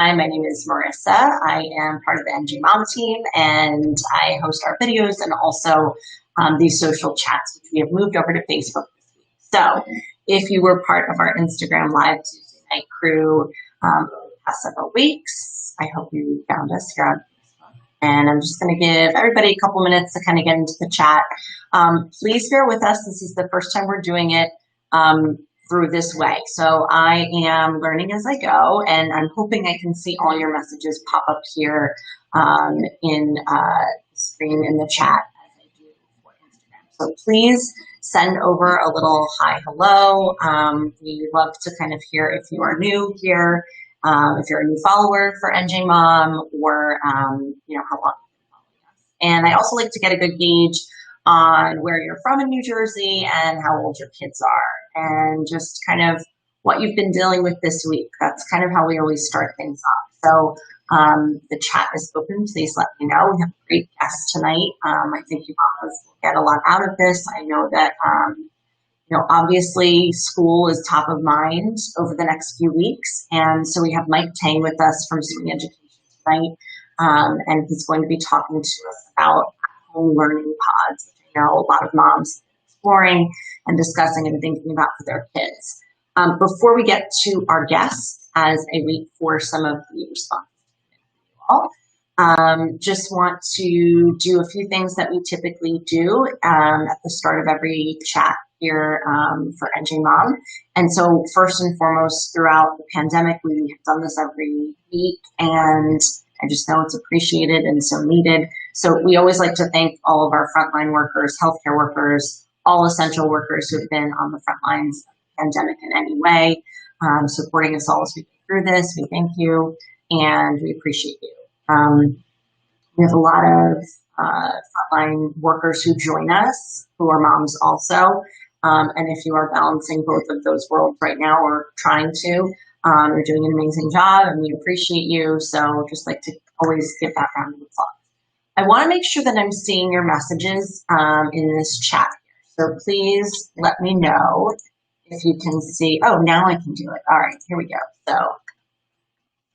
Hi, my name is Marissa. I am part of the NG Mom team and I host our videos and also these social chats, which we have moved over to Facebook this week. So if you were part of our Instagram Live Tuesday night crew the past several weeks, I hope you found us here on Facebook. And I'm just going to give everybody a couple minutes to kind of get into the chat. Please bear with us. This is the first time we're doing it through this way. So I am learning as I go, and I'm hoping I can see all your messages pop up here in the screen in the chat as I do for Instagram. So please send over a little hi, hello. We love to kind of hear if you are new here, if you're a new follower for NJ Mom, or how long you've been following us. And I also like to get a good gauge on where you're from in New Jersey and how old your kids are, and just kind of what you've been dealing with this week. That's kind of how we always start things off. So the chat is open. Please let me know. We have a great guest tonight. I think you guys will get a lot out of this. I know that, obviously school is top of mind over the next few weeks. And so we have Mike Teng with us from Student Education tonight. And he's going to be talking to us about home learning pods, which I know a lot of moms are exploring and discussing and thinking about for their kids. Before we get to our guests, as I wait for some of the responses from you all, just want to do a few things that we typically do at the start of every chat here for NJ Mom. And so first and foremost, throughout the pandemic, we have done this every week, and I just know it's appreciated and so needed. So we always like to thank all of our frontline workers, healthcare workers, all essential workers who have been on the front lines of the pandemic in any way, supporting us all as we go through this. We thank you and we appreciate you. We have a lot of frontline workers who join us who are moms also. And if you are balancing both of those worlds right now or trying to, you're doing an amazing job and we appreciate you. So just like to always give that round of applause. I want to make sure that I'm seeing your messages in this chat. So please let me know if you can see. Oh, now I can do it. All right, here we go. So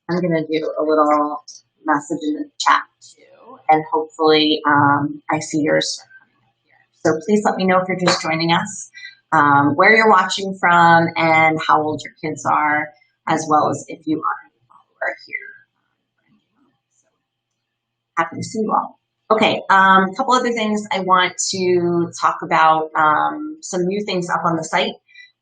I'm going to do a little message in the chat too, and hopefully I see yours coming up here. So please let me know if you're just joining us, where you're watching from, and how old your kids are, as well as if you are a follower here. So happy to see you all. Okay, a couple other things I want to talk about, some new things up on the site.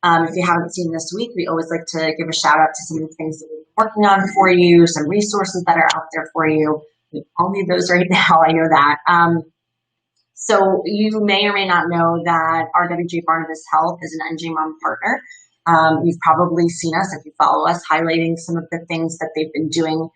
If you haven't seen this week, we always like to give a shout out to some of the things that we're working on for you, some resources that are out there for you. We all need those right now, I know that. So you may or may not know that RWJ Barnabas Health is an NJ Mom partner. You've probably seen us, if you follow us, highlighting some of the things that they've been doing,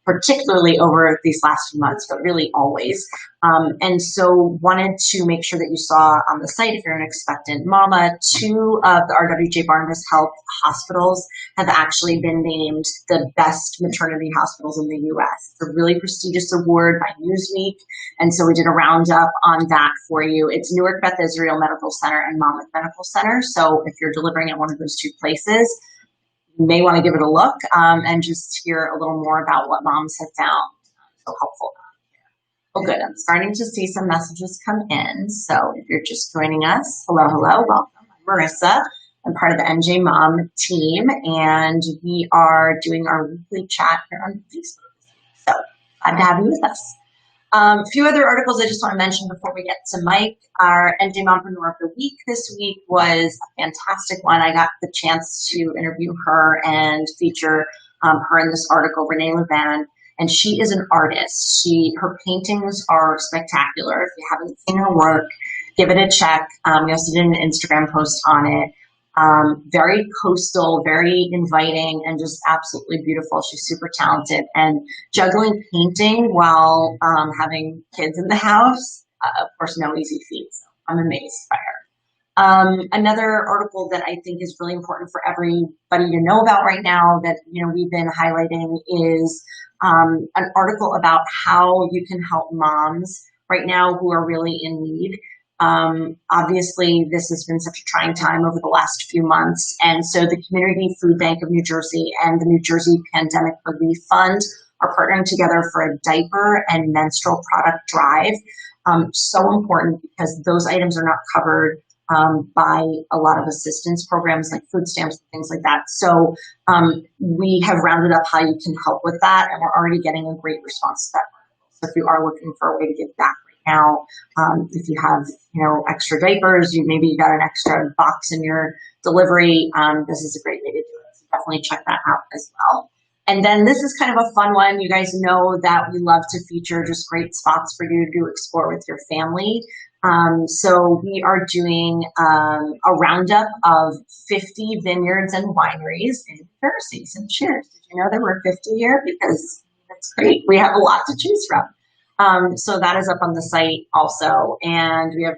particularly over these last few months, but really always. And so wanted to make sure that you saw on the site, if you're an expectant mama, 2 of the RWJ Barnabas Health hospitals have actually been named the best maternity hospitals in the U.S. It's a really prestigious award by Newsweek. And so we did a roundup on that for you. It's Newark Beth Israel Medical Center and Monmouth Medical Center. So if you're delivering at one of those 2 places, you may want to give it a look and just hear a little more about what moms have found so helpful. Well, good. I'm starting to see some messages come in. So if you're just joining us, hello, hello, welcome. I'm Marissa. I'm part of the NJ Mom team, and we are doing our weekly chat here on Facebook. So glad to have you with us. A few other articles I just want to mention before we get to Mike. Our NJ Mompreneur of the Week this week was a fantastic one. I got the chance to interview her and feature her in this article, Renee Levan, and she is an artist. Her paintings are spectacular. If you haven't seen her work, give it a check. We also did an Instagram post on it. Very coastal, very inviting, and just absolutely beautiful. She's super talented, and juggling painting while having kids in the house, of course, no easy feat. So I'm amazed by her. Another article that I think is really important for everybody to know about right now that we've been highlighting is an article about how you can help moms right now who are really in need. Obviously, this has been such a trying time over the last few months. And so the Community Food Bank of New Jersey and the New Jersey Pandemic Relief Fund are partnering together for a diaper and menstrual product drive. So important because those items are not covered by a lot of assistance programs like food stamps and things like that. So we have rounded up how you can help with that, and we're already getting a great response to that. So if you are looking for a way to give back right now, if you have extra diapers, maybe you got an extra box in your delivery, this is a great way to do it. So definitely check that out as well. And then this is kind of a fun one. You guys know that we love to feature just great spots for you to explore with your family. So we are doing a roundup of 50 vineyards and wineries in New Jersey. So cheers. Did you know there were 50 here? Because that's great. We have a lot to choose from. So that is up on the site also. And we have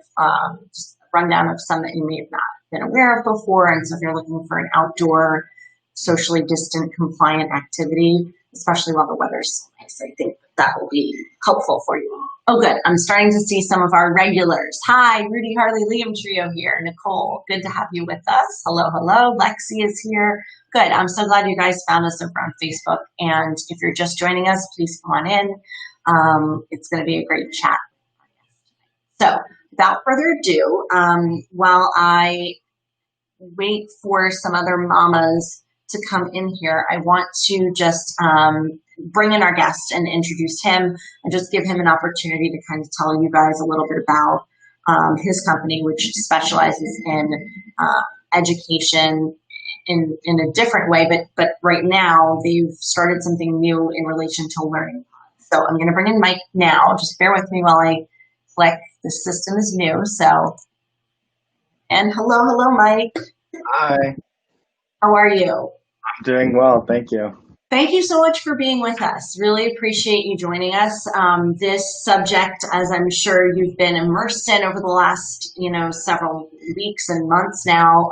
just a rundown of some that you may have not been aware of before. And so if you're looking for an outdoor, socially distant, compliant activity, especially while the weather's so nice, I think that will be helpful for you. Oh, good. I'm starting to see some of our regulars. Hi, Rudy, Harley, Liam trio here. Nicole, good to have you with us. Hello, hello. Lexi is here. Good. I'm so glad you guys found us over on Facebook. And if you're just joining us, please come on in. It's going to be a great chat. So without further ado, while I wait for some other mamas to come in here, I want to just bring in our guest and introduce him and just give him an opportunity to kind of tell you guys a little bit about his company, which specializes in education in a different way, but right now they've started something new in relation to learning. So I'm going to bring in Mike now. Just bear with me while I click. The system is new. So, and hello, Mike. Hi. How are you? I'm doing well, thank you. Thank you so much for being with us. Really appreciate you joining us. This subject, as I'm sure you've been immersed in over the last, several weeks and months now,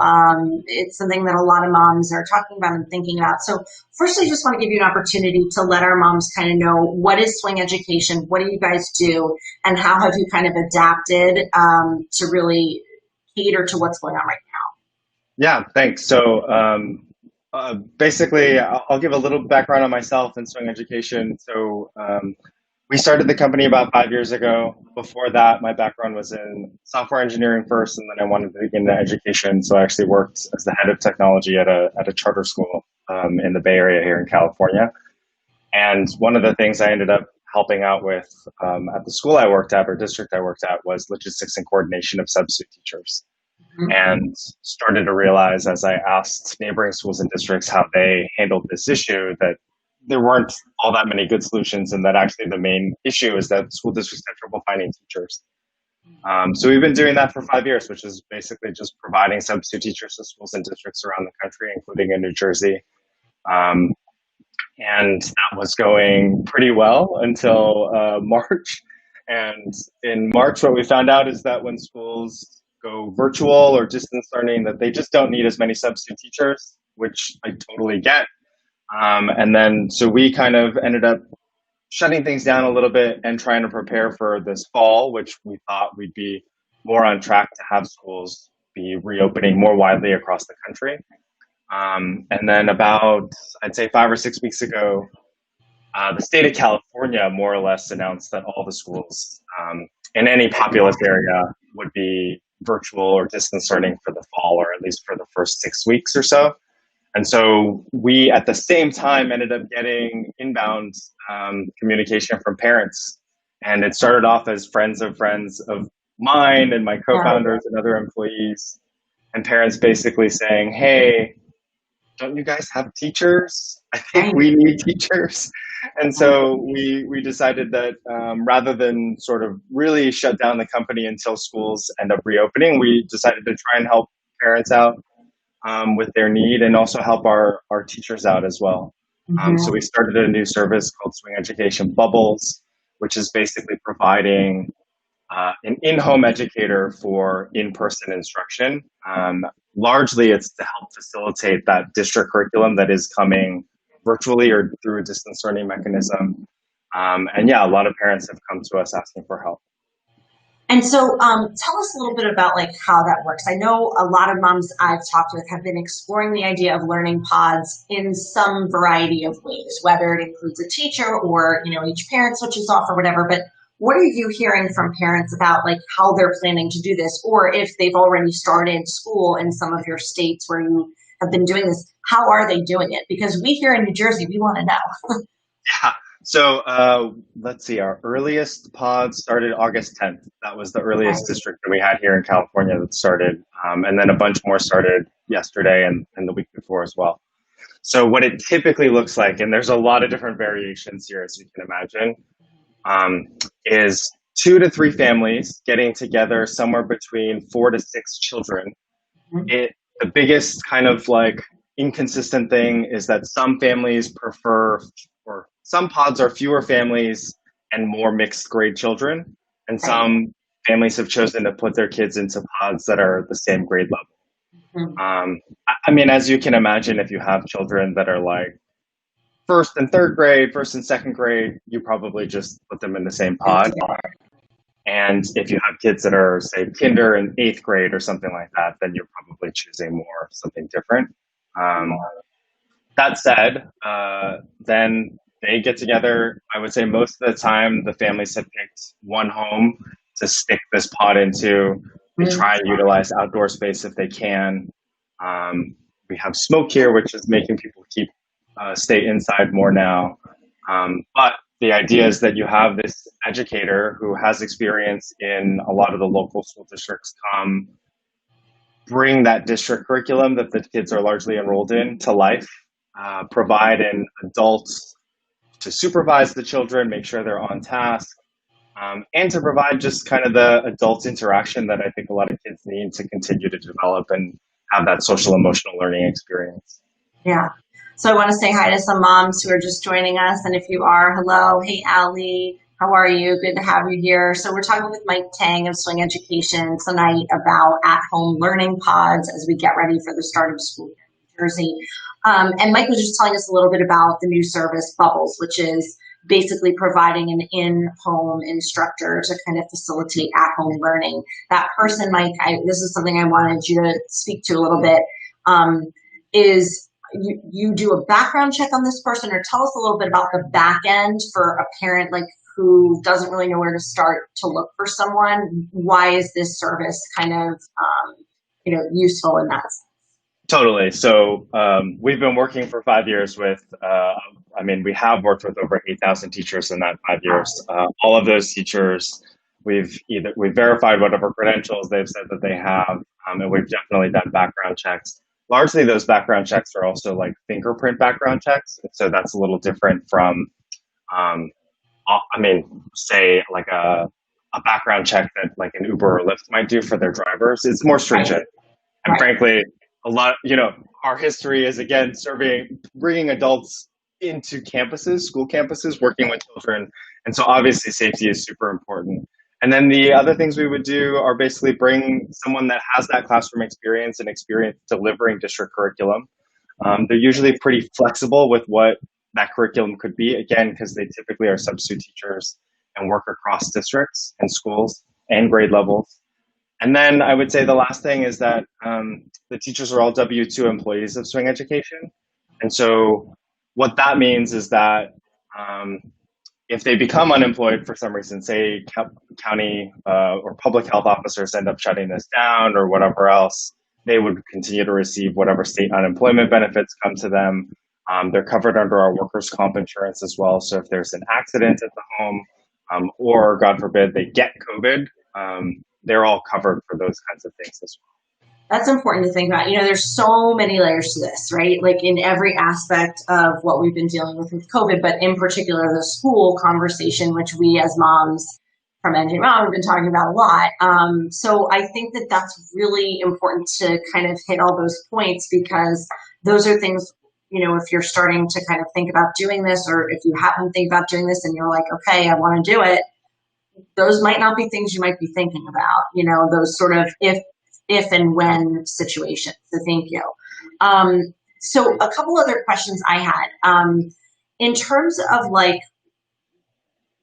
it's something that a lot of moms are talking about and thinking about. So first, I just want to give you an opportunity to let our moms kind of know what is swing education, what do you guys do, and how have you kind of adapted to really cater to what's going on right now? Yeah, thanks. So basically, I'll give a little background on myself and swing education. So we started the company about 5 years ago. Before that, my background was in software engineering first, and then I wanted to get into education. So I actually worked as the head of technology at a charter school in the Bay Area here in California. And one of the things I ended up helping out with at the school I worked at, or district I worked at, was logistics and coordination of substitute teachers. And started to realize, as I asked neighboring schools and districts how they handled this issue, that there weren't all that many good solutions, and that actually the main issue is that school districts have trouble finding teachers. So we've been doing that for 5 years, which is basically just providing substitute teachers to schools and districts around the country, including in New Jersey. And that was going pretty well until March. And in March, what we found out is that when schools go virtual or distance learning, that they just don't need as many substitute teachers, which I totally get. And then, so we kind of ended up shutting things down a little bit and trying to prepare for this fall, which we thought we'd be more on track to have schools be reopening more widely across the country. And then about, I'd say 5 or 6 weeks ago, the state of California more or less announced that all the schools in any populous area would be virtual or distance learning for the fall, or at least for the first 6 weeks or so. And so we, at the same time, ended up getting inbound communication from parents. And it started off as friends of mine and my co-founders and other employees, and parents basically saying, hey, don't you guys have teachers? I think we need teachers. And so we decided that rather than sort of really shut down the company until schools end up reopening, we decided to try and help parents out with their need, and also help our teachers out as well. So we started a new service called Swing Education Bubbles, which is basically providing an in-home educator for in-person instruction. Largely, it's to help facilitate that district curriculum that is coming virtually or through a distance learning mechanism. And yeah, a lot of parents have come to us asking for help. And so, tell us a little bit about like how that works. I know a lot of moms I've talked with have been exploring the idea of learning pods in some variety of ways, whether it includes a teacher or each parent switches off or whatever. But what are you hearing from parents about like how they're planning to do this, or if they've already started school in some of your states where you have been doing this? How are they doing it? Because we here in New Jersey, we want to know. Yeah. So let's see. Our earliest pod started August 10th. That was the earliest Okay. district that we had here in California that started, and then a bunch more started yesterday and the week before as well. So what it typically looks like, and there's a lot of different variations here, as you can imagine, um, is 2 to 3 families getting together, somewhere between 4 to 6 children. The biggest kind of like inconsistent thing is that some families prefer, or some pods are fewer families and more mixed grade children, and Right. some families have chosen to put their kids into pods that are the same grade level. Mhm. I mean, as you can imagine, if you have children that are like first and third grade, first and second grade, you probably just put them in the same And pod. And if you have kids that are, say, kinder and eighth grade or something like that, then you're probably choosing more something different. Um, that said, then they get together. I would say most of the time, the families have picked one home to stick this pod into. They Mhm. try and utilize outdoor space if they can. Um, we have smoke here, which is making people stay inside more now. But the idea is that you have this educator who has experience in a lot of the local school districts come bring that district curriculum that the kids are largely enrolled in to life, provide an adult to supervise the children, make sure they're on task, and to provide just kind of the adult interaction that I think a lot of kids need to continue to develop and have that social emotional learning experience. Yeah. So I want to say hi to some moms who are just joining us. And if you are, hello. Hey, Allie. How are you? Good to have you here. So we're talking with Mike Teng of Swing Education tonight about at-home learning pods as we get ready for the start of school here in New Jersey. And Mike was just telling us a little bit about the new service Bubbles, which is basically providing an in-home instructor to kind of facilitate at-home learning. That person, Mike, this is something I wanted you to speak to a little bit, is you do a background check on this person, or tell us a little bit about the back end for a parent like who doesn't really know where to start to look for someone. Why is this service kind of useful in that sense? Totally. So we've been working for 5 years with, I mean, we have worked with over 8,000 teachers in that 5 years. All of those teachers, we've verified whatever credentials they've said that they have, and we've definitely done background checks. Largely, those background checks are also like fingerprint background checks, so that's a little different from, um, I mean, say like a background check that like an Uber or Lyft might do for their drivers. It's more Right, stringent. And right, frankly, a lot, our history is again bringing adults into campuses, school campuses, working with children. And so obviously safety is super important. And then the other things we would do are basically bring someone that has that classroom experience and experience delivering district curriculum. They're usually pretty flexible with what that curriculum could be, again, because they typically are substitute teachers and work across districts and schools and grade levels. And then I would say the last thing is that the teachers are all W-2 employees of Swing Education. And so what that means is that um, if they become unemployed for some reason, say county or public health officers end up shutting this down or whatever else, they would continue to receive whatever state unemployment benefits come to them. They're covered under our workers' comp insurance as well. So if there's an accident at the home, or God forbid they get COVID, they're all covered for those kinds of things as well. that's important to think about. There's so many layers to this, right? Like in every aspect of what we've been dealing with COVID, but in particular the school conversation, which we as moms from NJ Mom have been talking about a lot. So I think that that's really important to kind of hit all those points, because those are things, if you're starting to kind of think about doing this, or if you haven't think about doing this and you're like, okay, I want to do it, those might not be things you might be thinking about, those sort of if and when situations. So thank you. So a couple other questions I had. In terms of like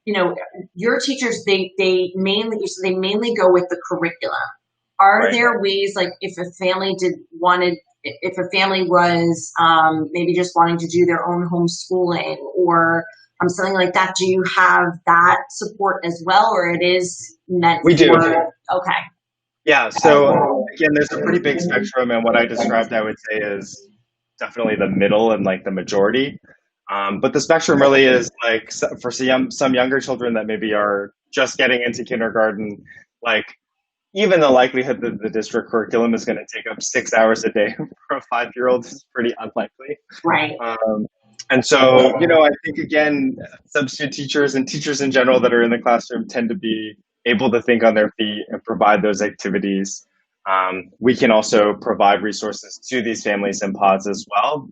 your teachers, they mainly go with the curriculum. Are Right. there ways, like if a family was maybe just wanting to do their own homeschooling or something like that, do you have that support as well, or it is meant We do. for, okay. Yeah. So again, there's a pretty big spectrum, and what I described, I would say, is definitely the middle and like the majority. But the spectrum really is like for some younger children that maybe are just getting into kindergarten, like even the likelihood that the district curriculum is going to take up 6 hours a day for a 5-year-old is pretty unlikely. Right. And so, I think again, substitute teachers and teachers in general that are in the classroom tend to be able to think on their feet and provide those activities. We can also provide resources to these families in pods as well.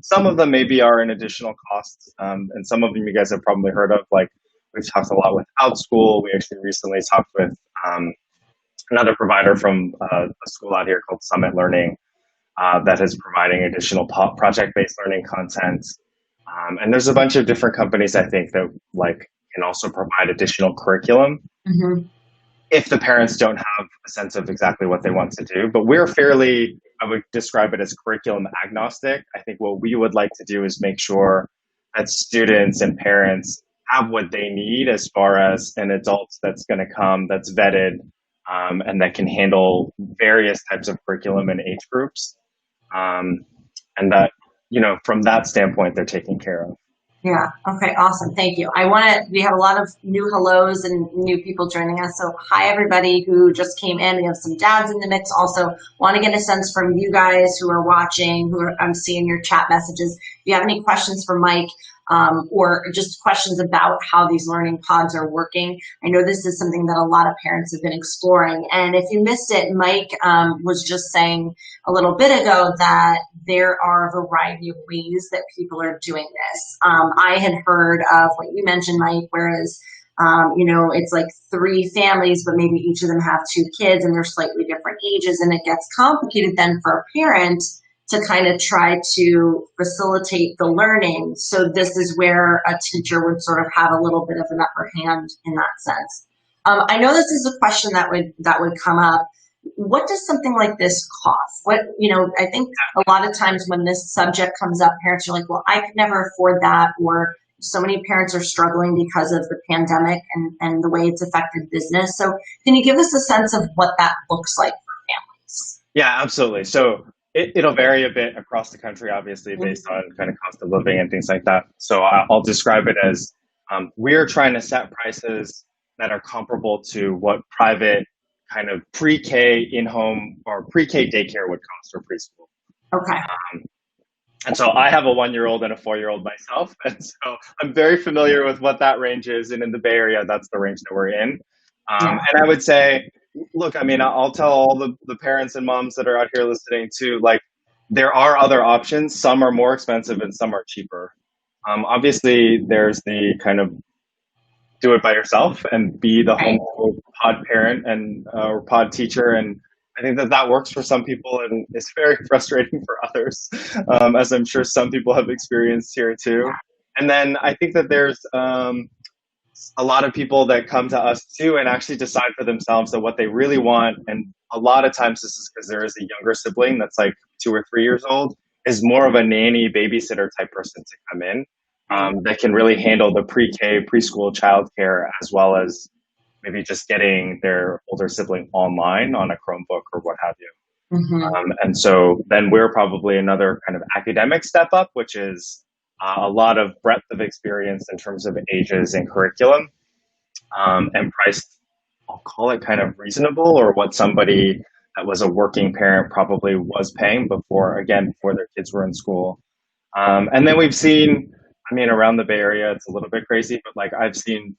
Some of them maybe are an additional cost, and some of them you guys have probably heard of. Like we've talked a lot with OutSchool. We actually recently talked with another provider from a school out here called Summit Learning that is providing additional project-based learning content. And there's a bunch of different companies I think that like can also provide additional curriculum if the parents don't have a sense of exactly what they want to do. But we're fairly, I would describe it as curriculum agnostic. I think what we would like to do is make sure that students and parents have what they need as far as an adult that's going to come, that's vetted, and that can handle various types of curriculum and age groups. And that, from that standpoint, they're taken care of. Yeah. Okay. Awesome. Thank you. We have a lot of new hellos and new people joining us. So hi, everybody who just came in. We have some dads in the mix. Also want to get a sense from you guys who are watching, I'm seeing your chat messages. If you have any questions for Mike, or just questions about how these learning pods are working. I know this is something that a lot of parents have been exploring. And if you missed it, Mike was just saying a little bit ago that there are a variety of ways that people are doing this. I had heard of what you mentioned, Mike, whereas it's like 3 families, but maybe each of them have 2 kids and they're slightly different ages. And it gets complicated then for a parent to kind of try to facilitate the learning. So this is where a teacher would sort of have a little bit of an upper hand in that sense. I know this is a question that would come up. What does something like this cost? I think a lot of times when this subject comes up, parents are like, well, I could never afford that, or so many parents are struggling because of the pandemic and the way it's affected business. So can you give us a sense of what that looks like for families? Yeah, absolutely. So it'll vary a bit across the country, obviously, based on kind of cost of living and things like that. So I'll describe it as we're trying to set prices that are comparable to what private kind of pre-K in-home or pre-K daycare would cost, or preschool. Okay. And so I have a 1-year-old and a 4-year-old myself. And so I'm very familiar with what that range is. And in the Bay Area, that's the range that we're in. And I would say, look, I mean, I'll tell all the parents and moms that are out here listening too, like there are other options. Some are more expensive and some are cheaper. Obviously, there's the kind of do it by yourself and be the homeschool pod parent and or pod teacher. And I think that works for some people and it's very frustrating for others, as I'm sure some people have experienced here too. And then I think that there's a lot of people that come to us too and actually decide for themselves that what they really want, and a lot of times this is because there is a younger sibling that's like 2 or 3 years old, is more of a nanny babysitter type person to come in that can really handle the pre-K, preschool childcare, as well as maybe just getting their older sibling online on a Chromebook or what have you. And so then we're probably another kind of academic step up, which is a lot of breadth of experience in terms of ages and curriculum, and priced, I'll call it kind of reasonable, or what somebody that was a working parent probably was paying before their kids were in school. And then we've seen, I mean, around the Bay Area, it's a little bit crazy, but like I've seen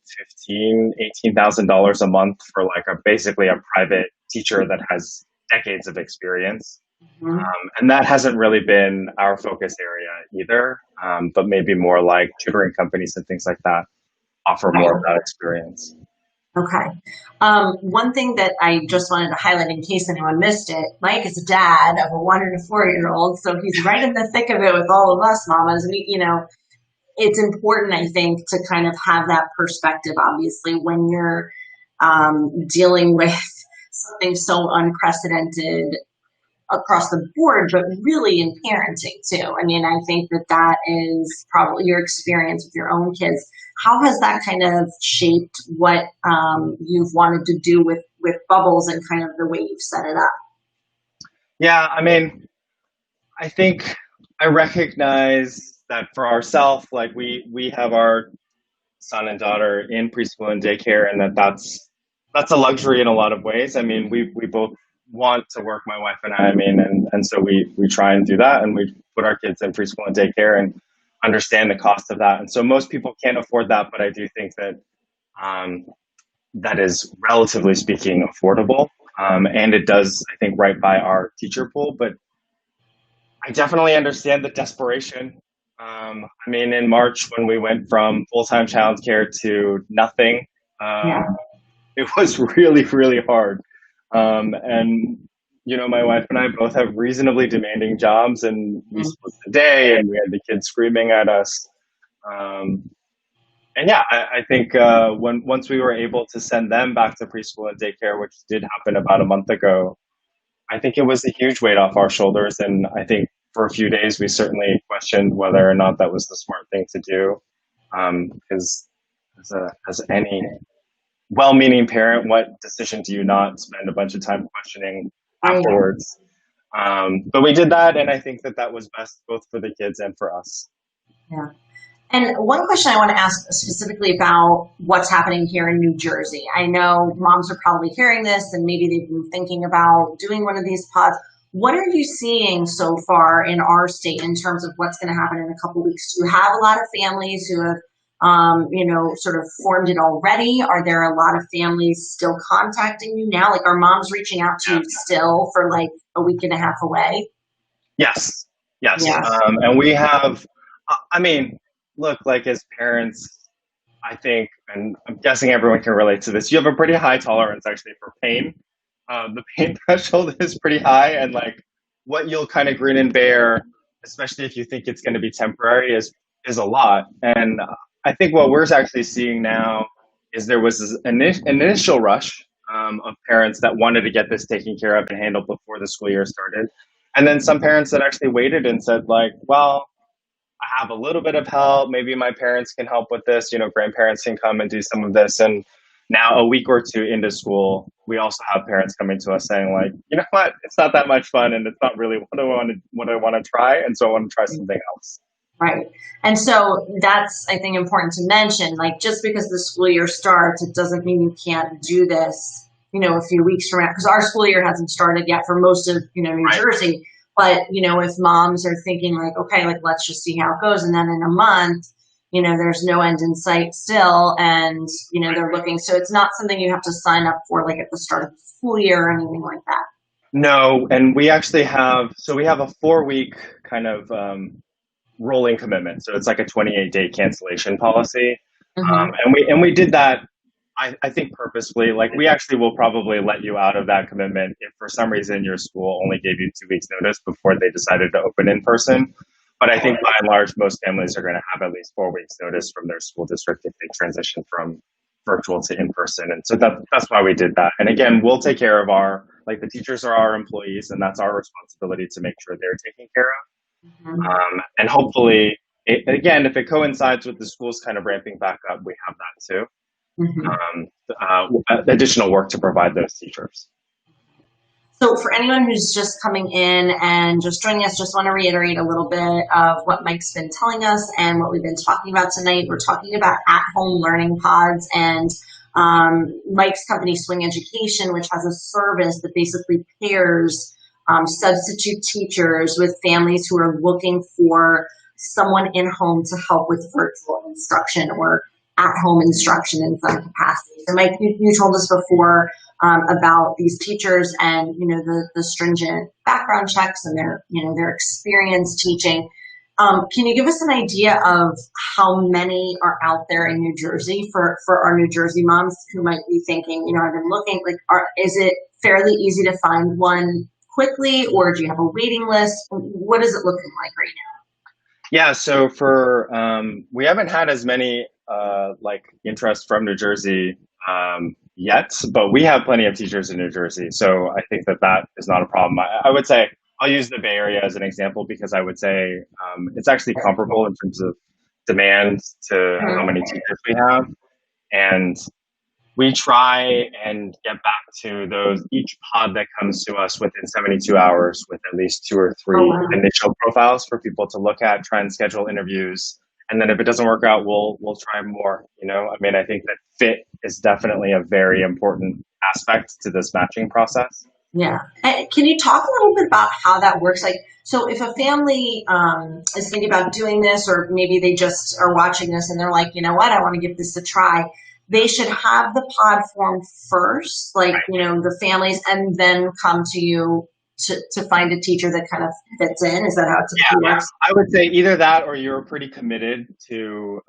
$18,000 a month for like basically a private teacher that has decades of experience. And that hasn't really been our focus area either, but maybe more like tutoring companies and things like that offer more of that experience. Okay. One thing that I just wanted to highlight in case anyone missed it, Mike is a dad of a 1 and a 4-year-old, so he's right in the thick of it with all of us mamas. it's important, I think, to kind of have that perspective, obviously, when you're dealing with something so unprecedented across the board, but really in parenting too. I mean, I think that that is probably your experience with your own kids. How has that kind of shaped what you've wanted to do with Bubbles and kind of the way you've set it up? Yeah, I mean, I think I recognize that for ourselves, like we have our son and daughter in preschool and daycare, and that's a luxury in a lot of ways. I mean, we both want to work, my wife and I mean, and so we try and do that, and we put our kids in preschool and daycare and understand the cost of that. And so most people can't afford that, but I do think that um, that is relatively speaking affordable. And it does, I think, right by our teacher pool. But I definitely understand the desperation. I mean, in March when we went from full-time childcare to nothing, Yeah. um, it was really, really hard. And you know, my wife and I both have reasonably demanding jobs, and we Mm. split the day, and we had the kids screaming at us. Um, and yeah, I think when once we were able to send them back to preschool and daycare, which did happen about a month ago, I think it was a huge weight off our shoulders. And I think for a few days we certainly questioned whether or not that was the smart thing to do. Because as any well-meaning parent, what decision do you not spend a bunch of time questioning Right. afterwards? But we did that, and I think that that was best both for the kids and for us. Yeah. And one question I want to ask specifically about what's happening here in New Jersey. I know moms are probably hearing this and maybe they've been thinking about doing one of these pods. What are you seeing so far in our state in terms of what's going to happen in a couple of weeks? Do you have a lot of families who have, sort of formed it already? Are there a lot of families still contacting you now? Like, are moms reaching out to Yeah. you still for like a week and a half away? Yes, yes. Yeah. And we have, I mean, look, like as parents, I think, and I'm guessing everyone can relate to this, you have a pretty high tolerance actually for pain. The pain threshold is pretty high, and like what you'll kind of grin and bear, especially if you think it's going to be temporary, is a lot. And I think what we're actually seeing now is there was an initial rush of parents that wanted to get this taken care of and handled before the school year started, and then some parents that actually waited and said like, well, I have a little bit of help. Maybe my parents can help with this. You know, grandparents can come and do some of this. And now, a week or two into school, we also have parents coming to us saying, like, you know what, it's not that much fun, and it's not really what I want to try, and so I want to try something else. Right. And so that's, I think, important to mention. Like, just because the school year starts, it doesn't mean you can't do this, a few weeks from now, because our school year hasn't started yet for most of, New Right. Jersey. But, if moms are thinking like, okay, like, let's just see how it goes. And then in a month, there's no end in sight still. And, they're looking. So it's not something you have to sign up for like at the start of the school year or anything like that. No, and we actually have we have a 4 week kind of rolling commitment. So it's like a 28-day cancellation policy. Mm-hmm. And we did that, I think purposefully. Like we actually will probably let you out of that commitment if for some reason your school only gave you 2 weeks notice before they decided to open in person. But I think by and large, most families are going to have at least 4 weeks notice from their school district if they transition from virtual to in person. And so that's why we did that. And again, we'll take care of like the teachers are our employees, and that's our responsibility to make sure they're taken care Mm-hmm. of. And hopefully, again, if it coincides with the schools kind of ramping back up, we have that too. Mm-hmm. Additional work to provide those teachers. So for anyone who's just coming in and just joining us, just want to reiterate a little bit of what Mike's been telling us and what we've been talking about tonight. We're talking about at-home learning pods and Mike's company, Swing Education, which has a service that basically pairs substitute teachers with families who are looking for someone in home to help with virtual instruction or at-home instruction in some capacity. So Mike, you told us before about these teachers and the stringent background checks and their experience teaching. Can you give us an idea of how many are out there in New Jersey for our New Jersey moms who might be thinking, I've been looking, like, is it fairly easy to find one quickly, or do you have a waiting list? What is it looking like right now? Yeah, so for we haven't had as many like interest from New Jersey yet, but we have plenty of teachers in New Jersey, so I think that that is not a problem. I would say I'll use the Bay Area as an example because I would say it's actually comparable in terms of demand to how many teachers we have, and we try and get back to those each pod that comes to us within 72 hours with at least two or Oh, three wow. initial profiles for people to look at, try and schedule interviews. And then if it doesn't work out, we'll try more. You know, I mean, I think that fit is definitely a very important aspect to this matching process. Yeah. And can you talk a little bit about how that works? Like, so if a family is thinking about doing this, or maybe they just are watching this and they're like, you know what, I want to give this a try, they should have the pod form first, like, Right. the families, and then come to you to find a teacher that kind of fits in. Is that how it Yeah, typically works? I would say either that or you're pretty committed to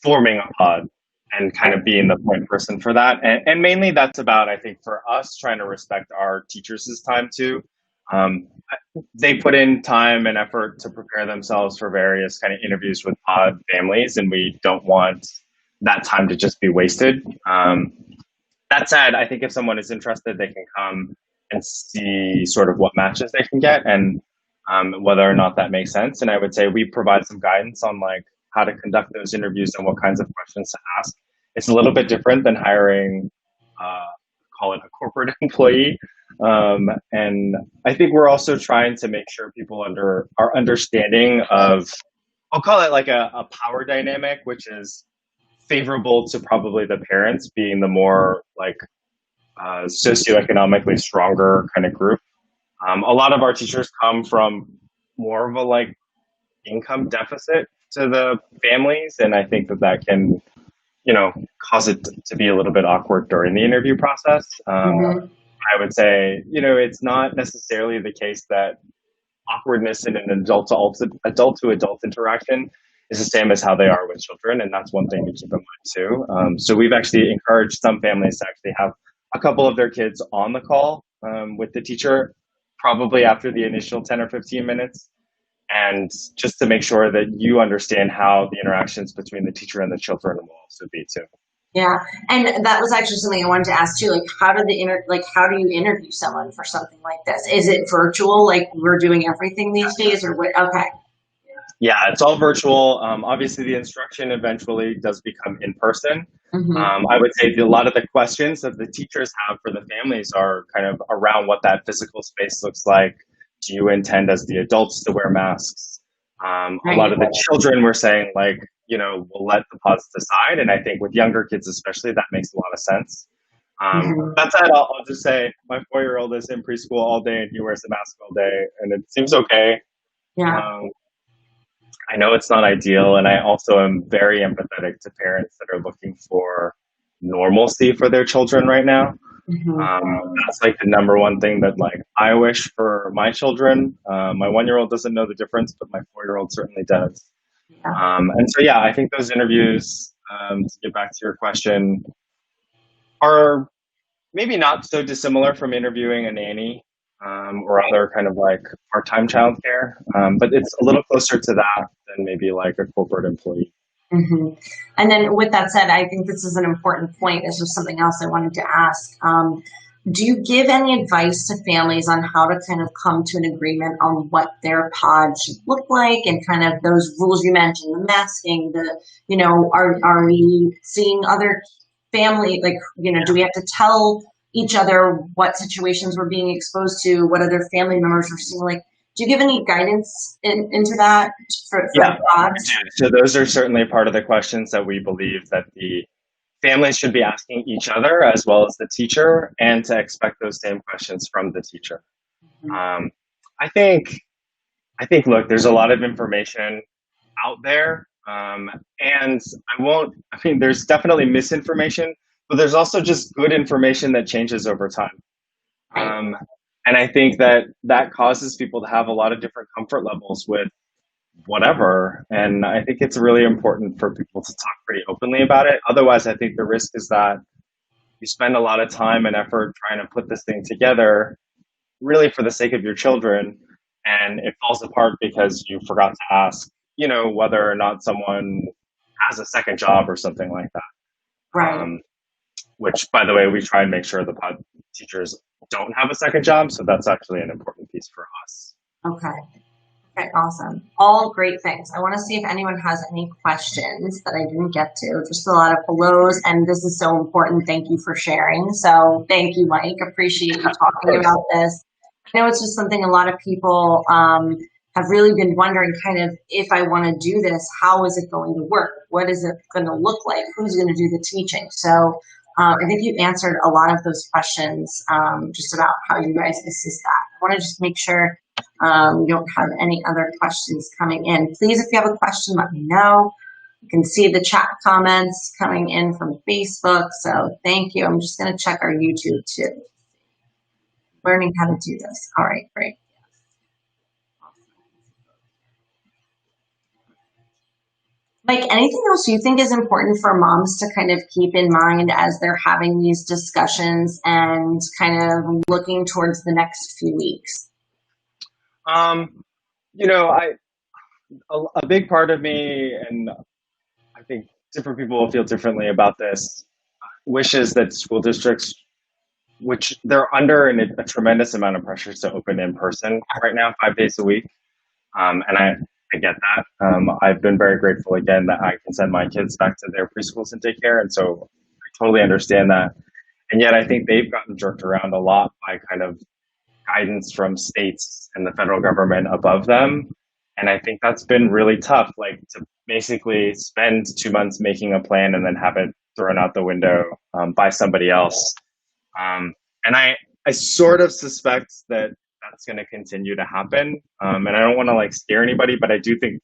forming a pod and kind of being the point person for that. And mainly that's about, I think, for us trying to respect our teachers' time too. Um, they put in time and effort to prepare themselves for various kind of interviews with pod families, and we don't want that time to just be wasted. That said, I think if someone is interested, they can come and see sort of what matches they can get and whether or not that makes sense. And I would say we provide some guidance on like how to conduct those interviews and what kinds of questions to ask. It's a little bit different than hiring, uh, call it a corporate employee. And I think we're also trying to make sure people under are understanding of, I'll call it like a power dynamic, which is favorable to probably the parents being the more like socioeconomically stronger kind of group. A lot of our teachers come from more of a like income deficit to the families, and I think that that can, you know, cause it to be a little bit awkward during the interview process. Mm-hmm. I would say, you know, it's not necessarily the case that awkwardness in an adult to adult interaction is the same as how they are with children, and that's one thing to keep in mind too. So we've actually encouraged some families to actually have a couple of their kids on the call with the teacher, probably after the initial 10 or 15 minutes, and just to make sure that you understand how the interactions between the teacher and the children will also be too. Yeah, and that was actually something I wanted to ask too. Like, how do you interview someone for something like this? Is it virtual, like we're doing everything these days, or what? Okay. Yeah, it's all virtual. Obviously, the instruction eventually does become in person. Mm-hmm. I would say a lot of the questions that the teachers have for the families are kind of around what that physical space looks like. Do you intend as the adults to wear masks? A Right. lot of the children were saying, like, you know, we'll let the pods decide. And I think with younger kids, especially, that makes a lot of sense. Mm-hmm. That said, I'll just say my 4-year-old is in preschool all day and he wears a mask all day, and it seems okay. Yeah. Um, I know it's not ideal, and I also am very empathetic to parents that are looking for normalcy for their children right now. Mm-hmm. That's like the number one thing that like I wish for my children. My 1-year-old doesn't know the difference, but my 4-year-old certainly does. Yeah. And so, yeah, I think those interviews, to get back to your question, are maybe not so dissimilar from interviewing a nanny or other kind of like part-time childcare, but it's a little closer to that than maybe like a corporate employee. Mm-hmm. And then, with that said, I think this is an important point. This was something else I wanted to ask. Do you give any advice to families on how to kind of come to an agreement on what their pod should look like, and kind of those rules you mentioned, the masking, are we seeing other family, like, do we have to tell each other what situations we're being exposed to, what other family members are seeing? Like, do you give any guidance into that for Yeah, the pods? so those are certainly part of the questions that we believe that the families should be asking each other as well as the teacher, and to expect those same questions from the teacher. Mhm. Um, I think, look, there's a lot of information out there, and I mean, there's definitely misinformation, but there's also just good information that changes over time. Right. Um, and I think that that causes people to have a lot of different comfort levels with whatever. And I think it's really important for people to talk pretty openly about it. Otherwise, I think the risk is that you spend a lot of time and effort trying to put this thing together, really for the sake of your children, and it falls apart because you forgot to ask whether or not someone has a second job or something like that. Right. Um, which, by the way, we try and make sure the pod teachers don't have a second job. So that's actually an important piece for us. Okay. Okay, awesome. All great things. I want to see if anyone has any questions that I didn't get to. Just a lot of hellos, and this is so important. Thank you for sharing. So thank you, Mike. Appreciate you talking about this. I know it's just something a lot of people have really been wondering, kind of, if I want to do this, how is it going to work? What is it going to look like? Who's going to do the teaching? So I think you answered a lot of those questions just about how you guys assist that. I want to just make sure we don't have any other questions coming in. Please, if you have a question, let me know. You can see the chat comments coming in from Facebook. So thank you. I'm just going to check our YouTube too. Learning how to do this. All right, great. Mike, anything else you think is important for moms to kind of keep in mind as they're having these discussions and kind of looking towards the next few weeks? You know, a big part of me, and I think different people will feel differently about this, wishes that school districts, which they're under a tremendous amount of pressure to open in person right now, 5 days a week. And I get that. I've been very grateful again that I can send my kids back to their preschools and daycare. And so I totally understand that. And yet I think they've gotten jerked around a lot by kind of guidance from states and the federal government above them. And I think that's been really tough, like to basically spend 2 months making a plan and then have it thrown out the window by somebody else. And I sort of suspect that that's going to continue to happen. And I don't want to like scare anybody, but I do think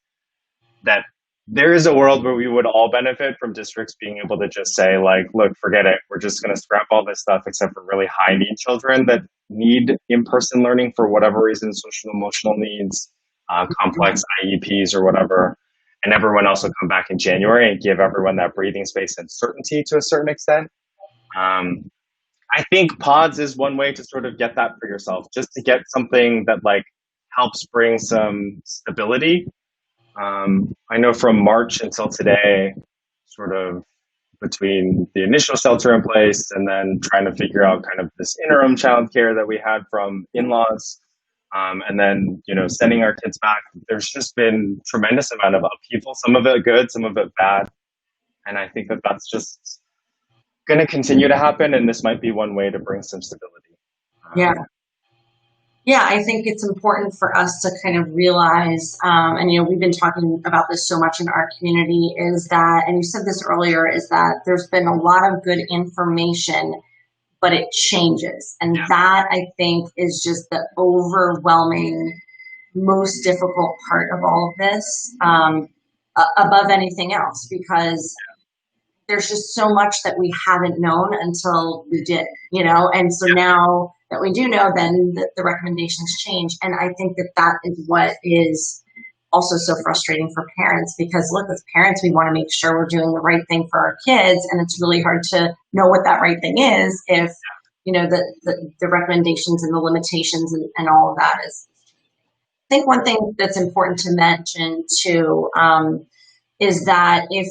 that there is a world where we would all benefit from districts being able to just say like, look, forget it. We're just going to scrap all this stuff except for really high need children that need in-person learning for whatever reason, social emotional needs, complex IEPs or whatever. And everyone else will come back in January and give everyone that breathing space and certainty to a certain extent. I think pods is one way to sort of get that for yourself, just to get something that like helps bring some stability. I know from March until today, sort of between the initial shelter in place and then trying to figure out kind of this interim childcare that we had from in-laws, and then, sending our kids back, there's just been tremendous amount of upheaval, some of it good, some of it bad. And I think that that's just going to continue to happen. And this might be one way to bring some stability. Yeah. Yeah, I think it's important for us to kind of realize, and we've been talking about this so much in our community, is that, and you said this earlier, is that there's been a lot of good information, but it changes. And that, I think, is just the overwhelming, most difficult part of all of this, above anything else, because there's just so much that we haven't known until we did, and so now that we do know, then the recommendations change. And I think that is what is also so frustrating for parents, because look, as parents, we want to make sure we're doing the right thing for our kids. And it's really hard to know what that right thing is if, the recommendations and the limitations and all of that is. I think one thing that's important to mention too, is that if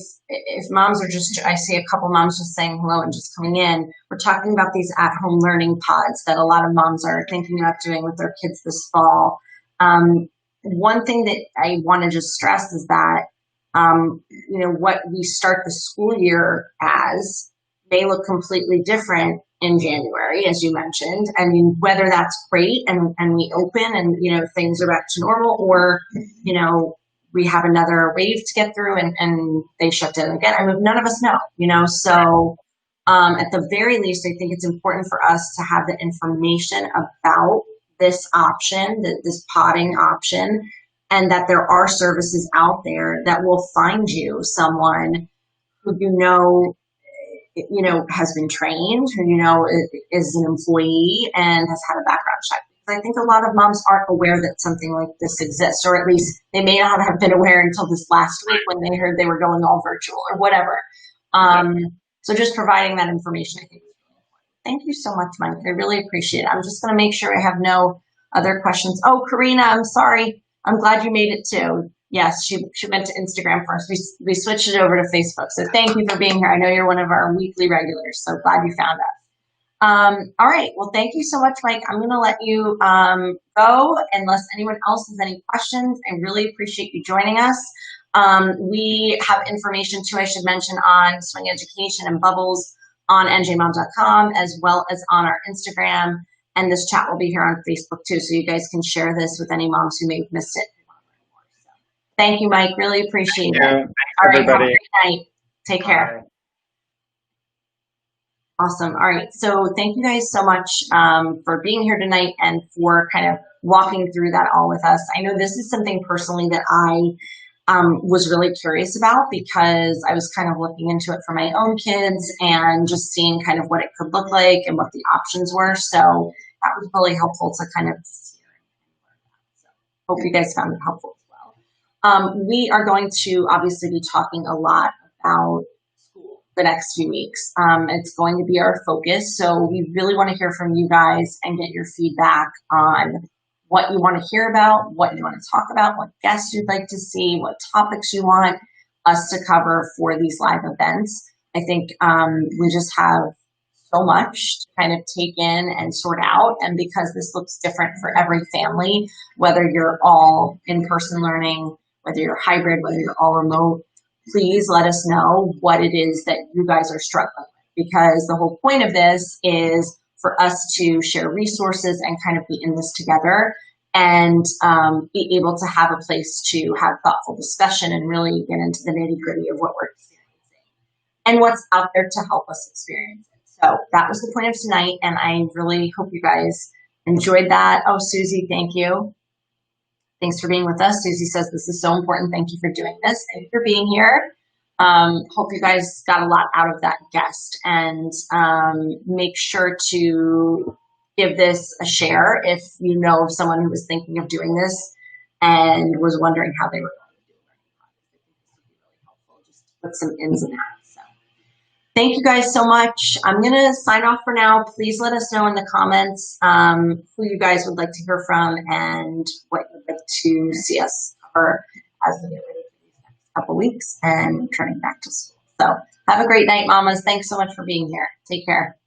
moms are I see a couple moms just saying hello and just coming in, we're talking about these at-home learning pods that a lot of moms are thinking about doing with their kids this fall. One thing that I want to just stress is that, what we start the school year as may look completely different in January, as you mentioned. I mean, whether that's great and we open and, things are back to normal, or, we have another wave to get through and they shut down again. I mean, none of us know, so at the very least, I think it's important for us to have the information about this option, this podding option, and that there are services out there that will find you someone who has been trained, who is an employee and has had a background check. I think a lot of moms aren't aware that something like this exists, or at least they may not have been aware until this last week when they heard they were going all virtual or whatever. So just providing that information, I think. Thank you so much, Mike. I really appreciate it. I'm just going to make sure I have no other questions. Oh, Karina, I'm sorry. I'm glad you made it too. Yes, she went to Instagram first. We switched it over to Facebook. So thank you for being here. I know you're one of our weekly regulars, so glad you found us. All right. Well, thank you so much, Mike. I'm going to let you go unless anyone else has any questions. I really appreciate you joining us. We have information too, I should mention, on Swing Education and Bubbles on njmom.com, as well as on our Instagram. And this chat will be here on Facebook too, so you guys can share this with any moms who may have missed it. Thank you, Mike. Really appreciate it. Thanks, All right. everybody. Have a great night. Take care. Bye. Awesome. All right. So thank you guys so much for being here tonight and for kind of walking through that all with us. I know this is something personally that I was really curious about because I was kind of looking into it for my own kids and just seeing kind of what it could look like and what the options were. So that was really helpful to kind of hope you guys found it helpful as well. We are going to obviously be talking a lot about school the next few weeks. It's going to be our focus. So we really want to hear from you guys and get your feedback on what you want to hear about, what you want to talk about, what guests you'd like to see, what topics you want us to cover for these live events. I think we just have so much to kind of take in and sort out. And because this looks different for every family, whether you're all in-person learning, whether you're hybrid, whether you're all remote, please let us know what it is that you guys are struggling with. Because the whole point of this is for us to share resources and kind of be in this together and be able to have a place to have thoughtful discussion and really get into the nitty-gritty of what we're experiencing and what's out there to help us experience it. So that was the point of tonight, and I really hope you guys enjoyed that. Oh, Susie, thank you. Thanks for being with us. Susie says this is so important. Thank you for doing this. Thank you for being here. Hope you guys got a lot out of that guest, and make sure to give this a share if you know of someone who was thinking of doing this and was wondering how they were going to do it. I think this would be really helpful just to put some ins and outs. So thank you guys so much. I'm going to sign off for now. Please let us know in the comments who you guys would like to hear from and what you'd like to see us cover as we get ready for these next couple weeks and turning back to school. So have a great night, mamas. Thanks so much for being here. Take care.